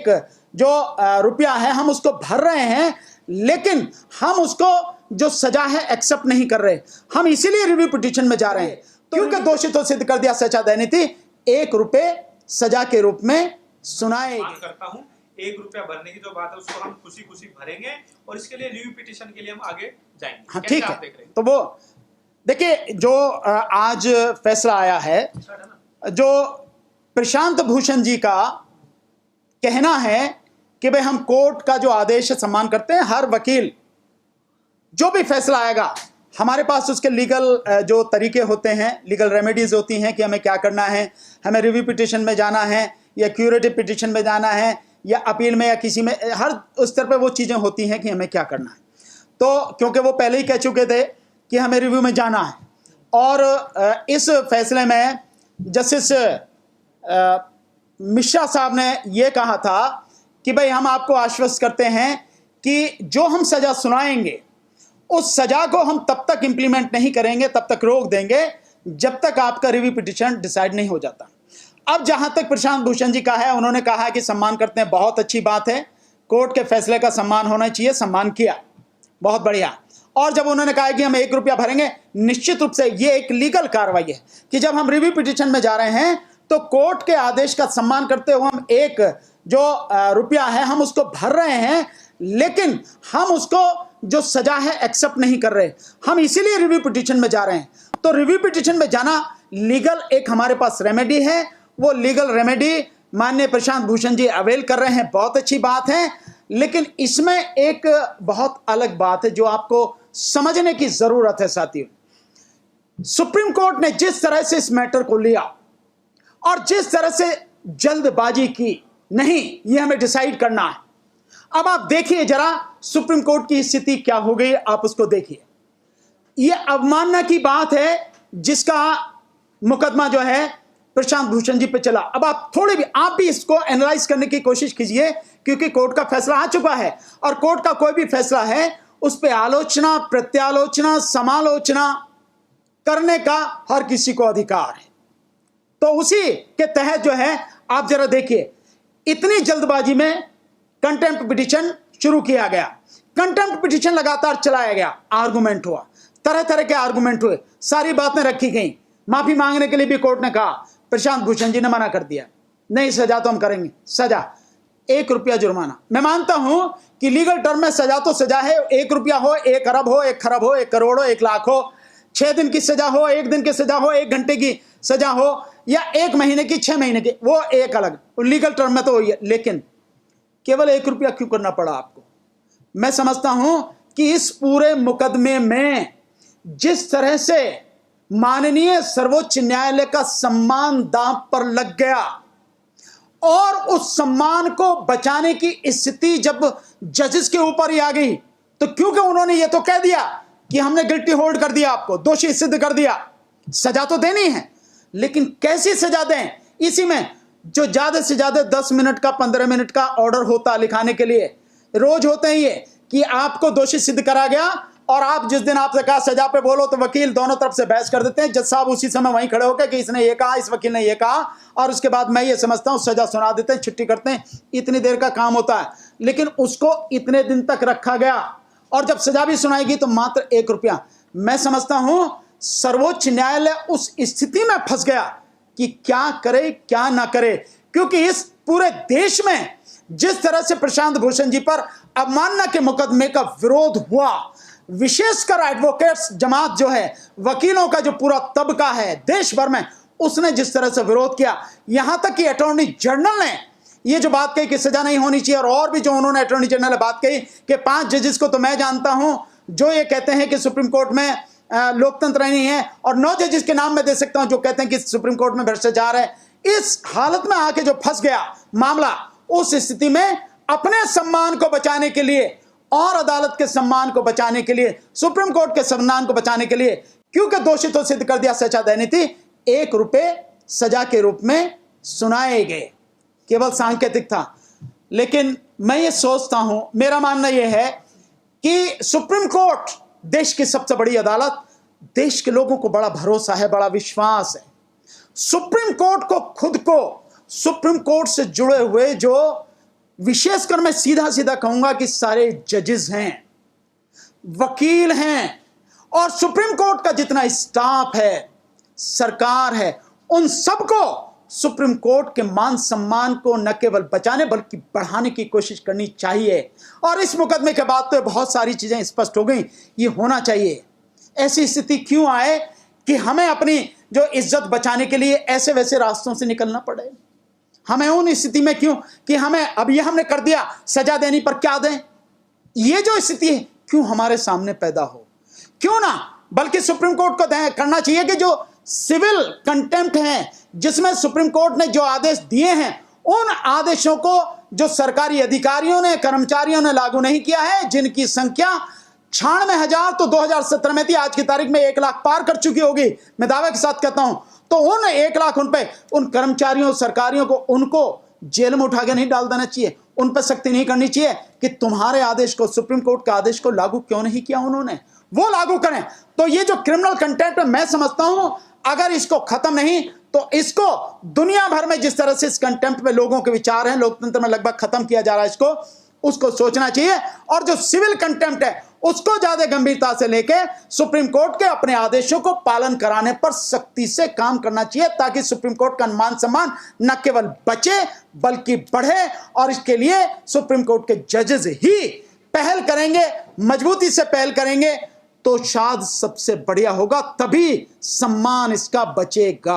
एक जो रुपया है हम उसको भर रहे हैं, लेकिन हम उसको जो सजा है एक्सेप्ट नहीं कर रहे। हम इसीलिए रिव्यू पिटीशन में जा रहे हैं, क्योंकि दोषित सिद्ध कर दिया सचा देनी थी, 1 रुपये सजा के रूप में सुनाए करता हूं। 1 रुपया भरने की जो बात है उसको हम खुशी खुशी भरेंगे और इसके लिए रिव्यू पिटीशन के लिए हम आगे जाएंगे। हाँ ठीक है। तो वो देखिए जो आज फैसला आया है, जो प्रशांत भूषण जी का कहना है कि भाई हम कोर्ट का जो आदेश है सम्मान करते हैं, हर वकील जो भी फैसला आएगा हमारे पास उसके लीगल जो तरीके होते हैं, लीगल रेमेडीज होती हैं कि हमें क्या करना है, हमें रिव्यू पिटीशन में जाना है या क्यूरेटिव पिटीशन में जाना है या अपील में या किसी में, हर उस तरह पे वो चीज़ें होती हैं कि हमें क्या करना है। तो क्योंकि वो पहले ही कह चुके थे कि हमें रिव्यू में जाना है, और इस फैसले में जस्टिस मिश्रा साहब ने ये कहा था कि भाई हम आपको आश्वस्त करते हैं कि जो हम सज़ा सुनाएंगे उस सज़ा को हम तब तक इम्प्लीमेंट नहीं करेंगे, तब तक रोक देंगे जब तक आपका रिव्यू पिटीशन डिसाइड नहीं हो जाता। अब जहां तक प्रशांत भूषण जी का है, उन्होंने कहा है कि सम्मान करते हैं, बहुत अच्छी बात है, कोर्ट के फैसले का सम्मान होना चाहिए, सम्मान किया, बहुत बढ़िया। और जब उन्होंने कहा कि हम 1 रुपया भरेंगे, निश्चित रूप से ये एक लीगल कार्रवाई है कि जब हम रिव्यू पिटीशन में जा रहे हैं तो कोर्ट के आदेश का सम्मान करते हुए हम 1 जो रुपया है हम उसको भर रहे हैं, लेकिन हम उसको जो सजा है एक्सेप्ट नहीं कर रहे। हम इसीलिए रिव्यू पिटीशन में जा रहे हैं। तो रिव्यू पिटीशन में जाना लीगल एक हमारे पास रेमेडी है, वो लीगल रेमेडी माननीय प्रशांत भूषण जी अवेल कर रहे हैं, बहुत अच्छी बात है। लेकिन इसमें एक बहुत अलग बात है जो आपको समझने की जरूरत है साथियों। सुप्रीम कोर्ट ने जिस तरह से इस मैटर को लिया और जिस तरह से जल्दबाजी की, नहीं ये हमें डिसाइड करना है। अब आप देखिए जरा सुप्रीम कोर्ट की स्थिति क्या हो गई, आप उसको देखिए। यह अवमानना की बात है जिसका मुकदमा जो है प्रशांत भूषण जी पे चला। अब आप थोड़े भी आप भी इसको एनालाइज करने की कोशिश कीजिए, क्योंकि कोर्ट का फैसला आ चुका है और कोर्ट का कोई भी फैसला है उस पर आलोचना, प्रत्यालोचना, समालोचना करने का हर किसी को अधिकार है। तो उसी के तहत जो है आप जरा देखिए, इतनी जल्दबाजी में कंटेम्प्ट पिटीशन शुरू किया गया, कंटेम्प्ट पिटीशन लगातार चलाया गया, आर्गुमेंट हुआ, तरह तरह के आर्गुमेंट हुए, सारी बातें रखी गई, माफी मांगने के लिए भी कोर्ट ने कहा, प्रशांत भूषण जी ने मना कर दिया, नहीं सजा तो हम करेंगे, सजा 1 रुपया जुर्माना। मैं मानता हूं कि लीगल टर्म में सजा तो सजा है, 1 रुपया हो, 1 अरब हो, 1 खरब हो, 1 करोड़ हो, 1 लाख हो, 6 दिन की सजा हो, 1 दिन की सजा हो, 1 घंटे की सजा हो, या 1 महीने की, 6 महीने की, वो एक अलग लीगल टर्म में तो है। लेकिन केवल 1 रुपया क्यों करना पड़ा आपको? मैं समझता हूं कि इस पूरे मुकदमे में जिस तरह से माननीय सर्वोच्च न्यायालय का सम्मान दांव पर लग गया और उस सम्मान को बचाने की स्थिति जब जजेस के ऊपर ही आ गई, तो क्योंकि उन्होंने ये तो कह दिया कि हमने गिल्टी होल्ड कर दिया, आपको दोषी सिद्ध कर दिया, सजा तो देनी है, लेकिन कैसी सजा दें? इसी में जो ज्यादा से ज्यादा 10 मिनट का 15 मिनट का ऑर्डर होता लिखाने के लिए, रोज होते हैं ये कि आपको दोषी सिद्ध करा गया और आप जिस दिन आपसे कहा सजा पे बोलो तो वकील दोनों तरफ से बहस कर देते हैं, जज साहब उसी समय वहीं खड़े होकर कि इसने ये कहा, इस वकील ने ये कहा, और उसके बाद मैं ये समझता हूं सजा सुना देते हैं, छुट्टी करते हैं। इतनी देर का काम होता है, लेकिन उसको इतने दिन तक रखा गया और जब सजा भी सुनाएगी तो मात्र 1 रुपया। मैं समझता हूं सर्वोच्च न्यायालय उस स्थिति में फंस गया कि क्या करे क्या ना करे, क्योंकि इस पूरे देश में जिस तरह से प्रशांत भूषण जी पर अवमानना के मुकदमे का विरोध हुआ, विशेषकर एडवोकेट्स जमात जो है, वकीलों का जो पूरा तबका है देश भर में, उसने जिस तरह से विरोध किया, यहां तक कि अटॉर्नी जनरल ने ये जो बात कही कि सजा नहीं होनी चाहिए, और भी जो उन्होंने अटॉर्नी जनरल ने बात कही कि 5 जजेस को तो मैं जानता हूं जो ये कहते हैं कि सुप्रीम कोर्ट में लोकतंत्र नहीं है, और 9 जजेस के नाम मैं दे सकता हूं जो कहते हैं कि सुप्रीम कोर्ट में भ्रष्टाचार है। इस हालत में आके जो फंस गया मामला, उस स्थिति में अपने सम्मान को बचाने के लिए और अदालत के सम्मान को बचाने के लिए, सुप्रीम कोर्ट के सम्मान को बचाने के लिए, क्योंकि दोषित सिद्ध कर दिया सजा देनी थी, 1 रुपये सजा के रूप में सुनाए गए। केवल सांकेतिक था। लेकिन मैं ये सोचता हूं, मेरा मानना यह है कि सुप्रीम कोर्ट देश की सबसे बड़ी अदालत, देश के लोगों को बड़ा भरोसा है, बड़ा विश्वास है। सुप्रीम कोर्ट को खुद को सुप्रीम कोर्ट से जुड़े हुए जो विशेषकर मैं सीधा सीधा कहूंगा कि सारे जजेस हैं, वकील हैं, और सुप्रीम कोर्ट का जितना स्टाफ है, सरकार है, उन सबको सुप्रीम कोर्ट के मान सम्मान को न केवल बचाने बल्कि बढ़ाने की कोशिश करनी चाहिए। और इस मुकदमे के बाद तो बहुत सारी चीजें स्पष्ट हो गई, ये होना चाहिए। ऐसी स्थिति क्यों आए कि हमें अपनी जो इज्जत बचाने के लिए ऐसे वैसे रास्तों से निकलना पड़े? हमें उन स्थिति में क्यों कि हमें अब ये हमने कर दिया, सजा देने पर क्या दें? ये जो स्थिति है क्यों हमारे सामने पैदा हो? क्यों ना बल्कि सुप्रीम कोर्ट को करना चाहिए कि जो सिविल कंटेम्प्ट है, जिसमें सुप्रीम कोर्ट ने जो आदेश दिए हैं, उन आदेशों को जो सरकारी अधिकारियों ने, कर्मचारियों ने लागू नहीं किया है, जिनकी संख्या 96,000 तो 2017 में थी, आज की तारीख में 1 लाख पार कर चुकी होगी, मैं दावे के साथ कहता हूं। तो उन 1 लाख उन कर्मचारियों, सरकारियों को, उनको जेल में उठा के नहीं डाल देना चाहिए, उन पर सख्ती नहीं करनी चाहिए कि तुम्हारे आदेश को, सुप्रीम कोर्ट के आदेश को लागू क्यों नहीं किया उन्होंने, वो लागू करें। तो ये जो क्रिमिनल कंटेम्प्ट मैं समझता हूं, अगर इसको खत्म नहीं तो इसको दुनिया भर में जिस तरह से इस कंटेम्प्ट में लोगों के विचार हैं, लोकतंत्र में लगभग खत्म किया जा रहा है इसको, उसको सोचना चाहिए। और जो सिविल कंटेम्प्ट है उसको ज्यादा गंभीरता से लेके सुप्रीम कोर्ट के अपने आदेशों को पालन कराने पर सख्ती से काम करना चाहिए, ताकि सुप्रीम कोर्ट का मान सम्मान न केवल बचे बल्कि बढ़े। और इसके लिए सुप्रीम कोर्ट के जजेस ही पहल करेंगे, मजबूती से पहल करेंगे, तो शायद सबसे बढ़िया होगा, तभी सम्मान इसका बचेगा।